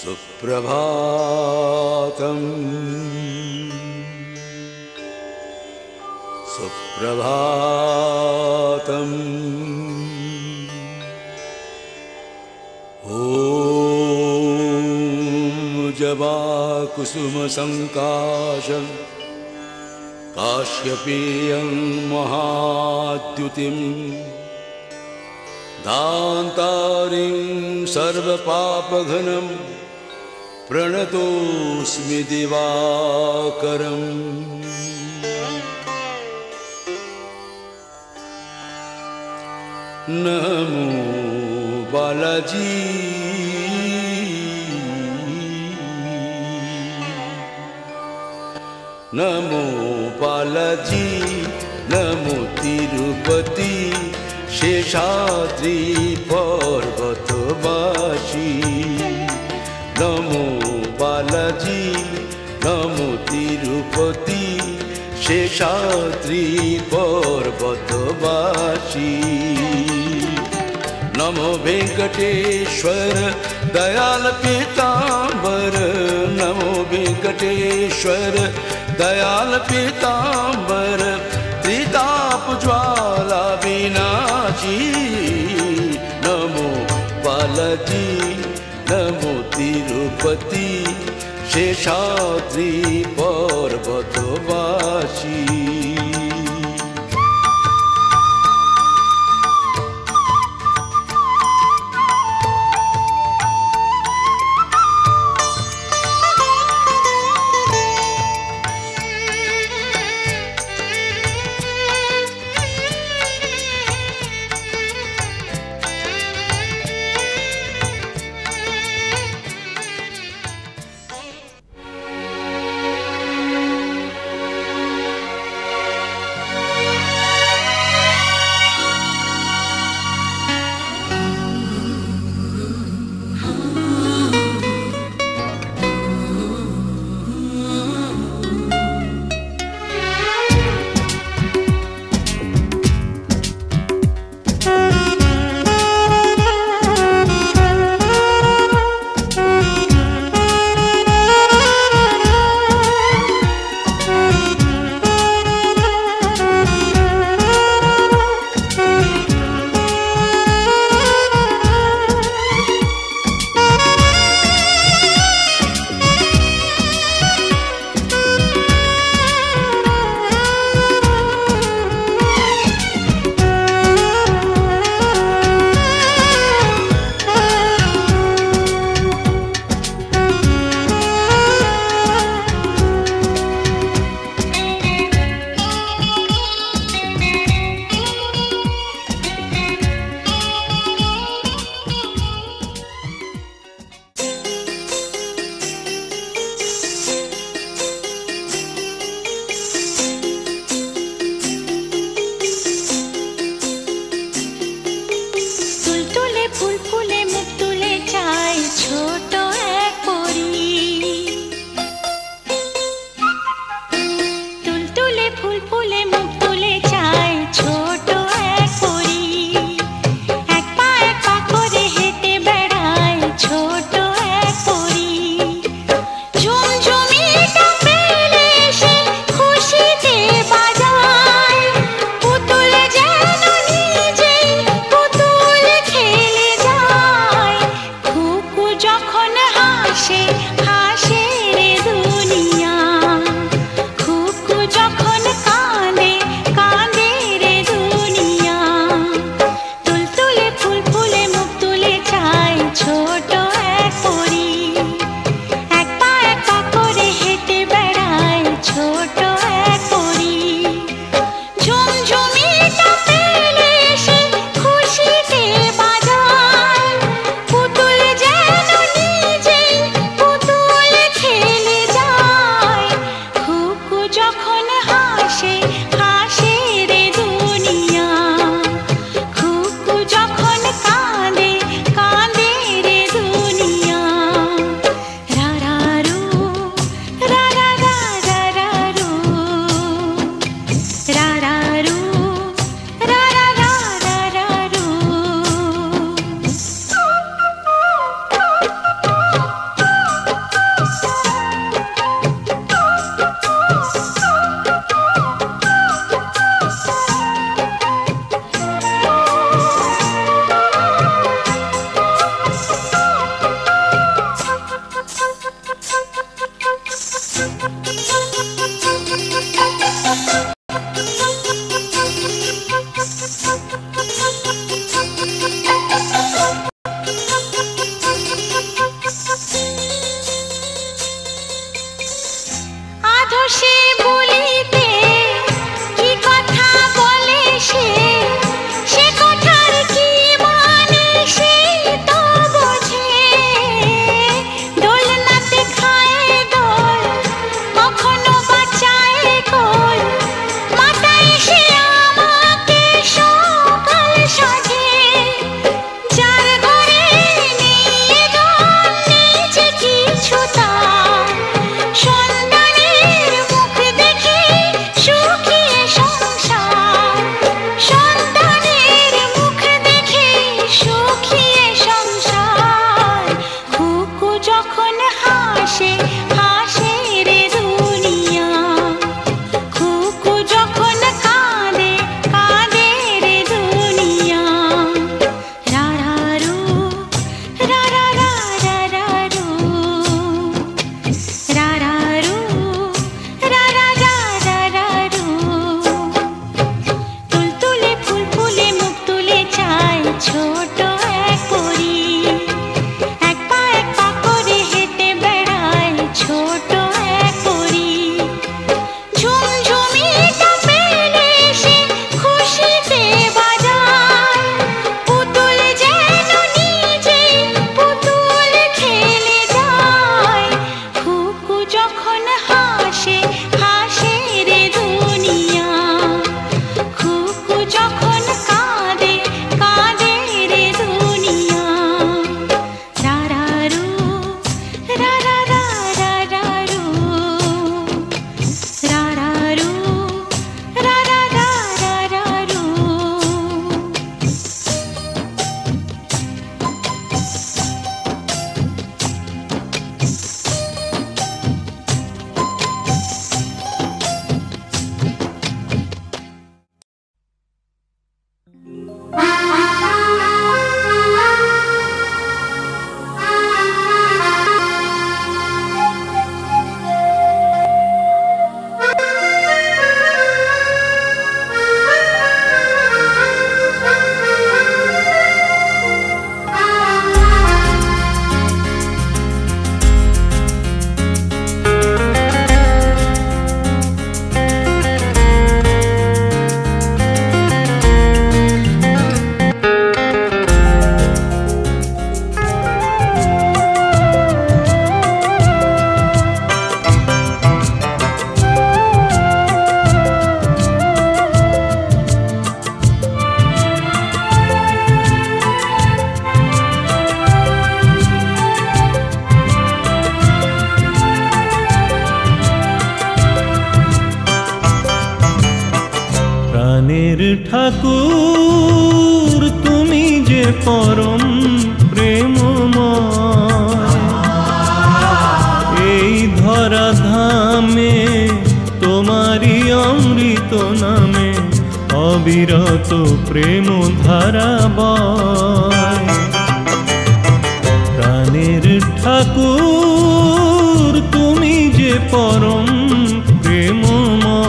सुप्रभातम् सुप्रभातम् ॐ जवाकुसुमसङ्काशं काश्यपेयं महाद्युतिं दान्तारिं सर्वपापघनं प्रणतोऽस्मि दिवाकरम् नमो बालाजी नमो बालाजी नमो तिरुपति शेषाद्रि पर्वतवासी नमो बालाजी नमो तिरुपति शेषाद्रि पर्वतवासी नमो वेंकटेश्वर दयाल पीतांबर नमो वेंकटेश्वर दयाल पीतांबर त्रिताप ज्वाला विनाशी नमो बालाजी नमो तिरुपति शेषाद्रि पर्वतवासी ঠাকুর তুমি যে পরম প্রেমময়, এই ধরা ধামে তোমারি অমৃত নামে অবিরত প্রেম ধারা বয়। প্রাণের ঠাকুর তুমি যে পরম প্রেমময়,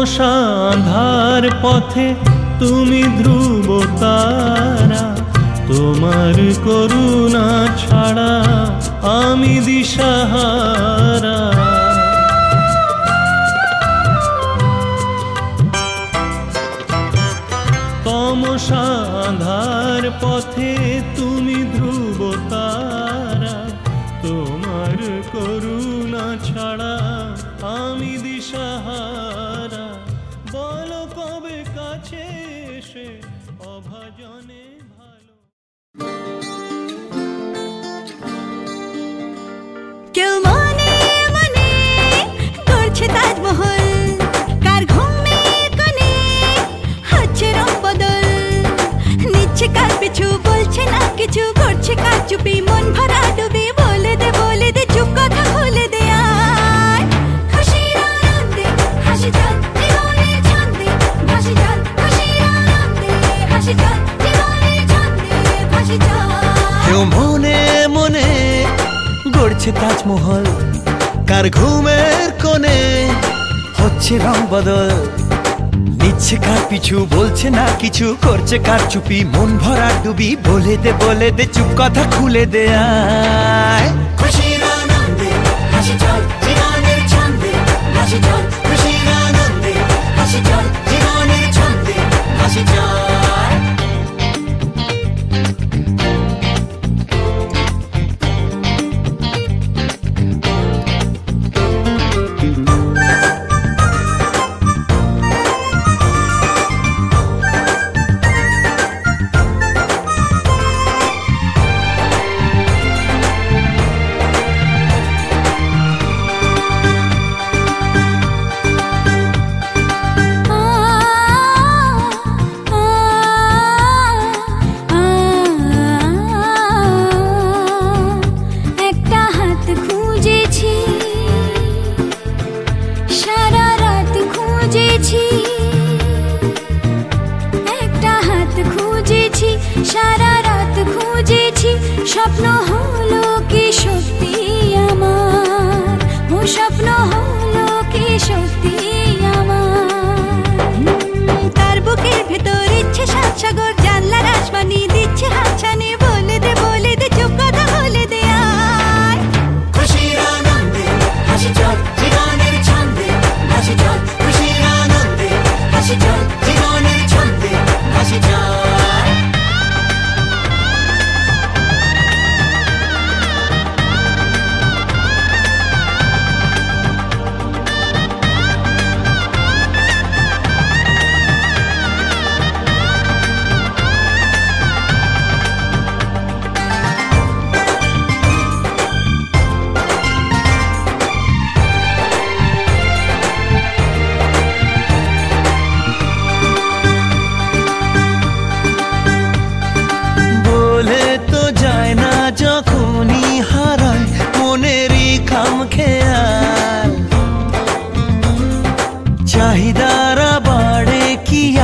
তমসাধার পথে তুমি ধ্রুব তারা, তোমার করুণা ছাড়া আমি দিশাহারা। তমসাধার পথে তুমি ধ্রুব তারা, তোমার করুণা ছাড়া আমি দিশাহারা। বলো কবে কাছে এসে অভাজনে ভালো। কেউ মনে মনে করছে তাজমহল, কার ঘুমের কোণে হচ্ছে রং বদল, নিচ্ছে কার পিছু বলছে না কিছু, করছে কার চুপি মন ভরা ডুবি। বলে দে চুপ কথা খুলে দে আয়, খুশির আনন্দে হাসি চল জীবনের ছন্দে ভাসি চল, খুশির আনন্দে হাসি চল জীবনের ছন্দে ভাসি চল। কেউ মনে মনে গড়ছে তাজমহল, কার ঘুমের কোণে হচ্ছে রং বদল, নিচ্ছে কার পিছু বলছে না কিছু, করছে কার চুপি মন ভরা ডুবি। বলে দে চুপ কথা খুলে দে আয়, খুশির আনন্দে হাসি চল জীবনের ছন্দে ভাসি চল, খুশির আনন্দে হাসি চল জীবনের ছন্দে ভাসি চল।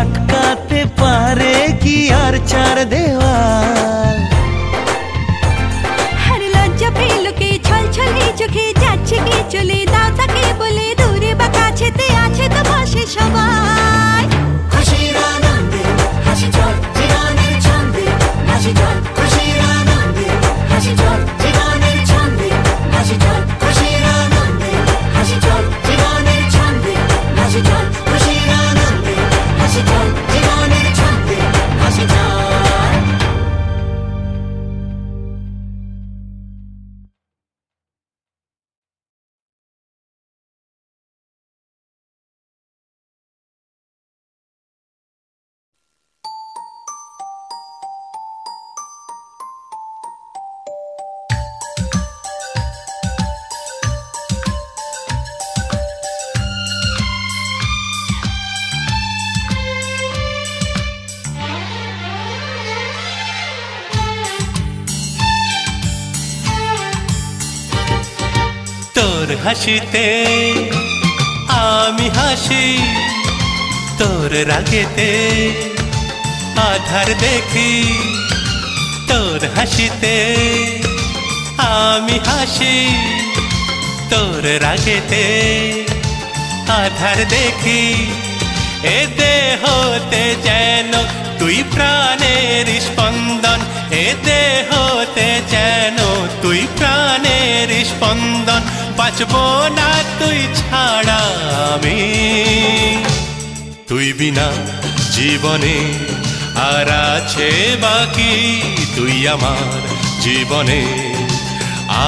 আটকাতে পারে কি আর চার দেওয়াল? আর লজ্জা পেল কে, ছল ছলে চোখে যাচ্ছে কে চলে, দাও তাকে বলে দূরে বা কাছেতে আছে তো পাশে সবাই। খুশির আনন্দে হাসি চল জীবনের ছন্দে, হাসি চল খুশির আনন্দে হাসি চল জীবনের ছন্দে, হাসি চল খুশির আনন্দে হাসি চল জীবনের ছন্দে, হাসি চল খুশির আনন্দে হাসি চল জীবনের ছন্দে, হাসি চল। তোর হাসিতে আমি হাসি, তোর রাগেতে আধার দেখি। তোর হাসিতে আমি হাসি, তোর রাগেতে আধার দেখি। এ দেহতে যেন তুই প্রাণের স্পন্দন, এ দেহতে যেন তুই প্রাণের স্পন্দন। বাঁচব না তুই ছাড়া আমি, তুই বিনা জীবনে আর আছে বাকি। তুই আমার জীবনে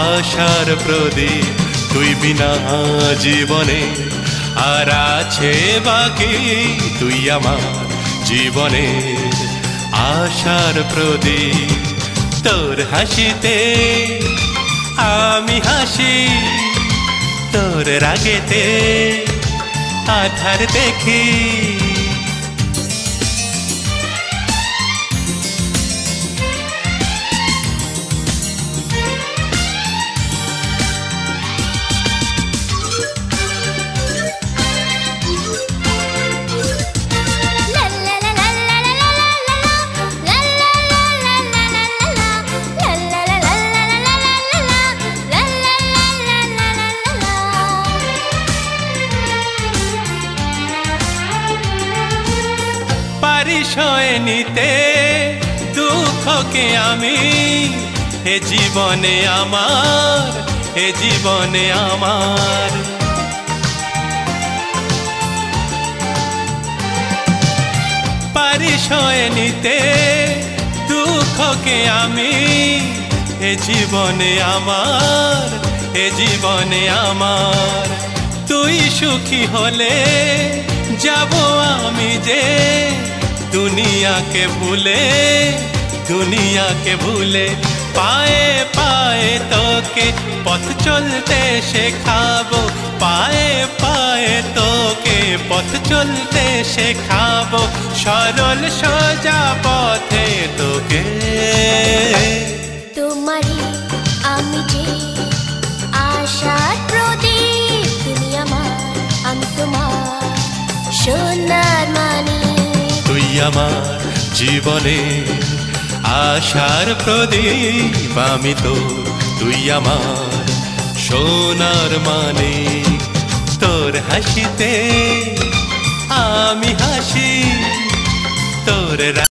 আশার প্রদীপ, তুই বিনা জীবনে আর আছে বাকি। তুই আমার জীবনে আশার প্রদীপ। তোর হাসিতে আমি হাসি, তোর রাগেতে আধার দেখি। সয়ে নিতে দুঃখকে আমি, এ জীবনে আমার, এ জীবনে আমার। পারি সয়ে নিতে দুঃখকে আমি, এ জীবনে আমার, এ জীবনে আমার। তুই সুখী হলে যাব আমি যে দুনিয়াকে ভুলে, দুনিয়াকে ভুলে। পায়ে পায়ে তোকে পথ চলতে শেখাবো, পায়ে পায়ে তোকে পথ চলতে শেখাবো। সরল সোজা পথে তোকে। তোমারই আমি যে আশার প্রদীপ, তুমি আমার আমি তোমার সোনার মানি। তুই আমার জীবনে আশার প্রদীপ, আমি তো তুই আমার সোনার মানিক। তোর হাসিতে আমি হাসি, তোর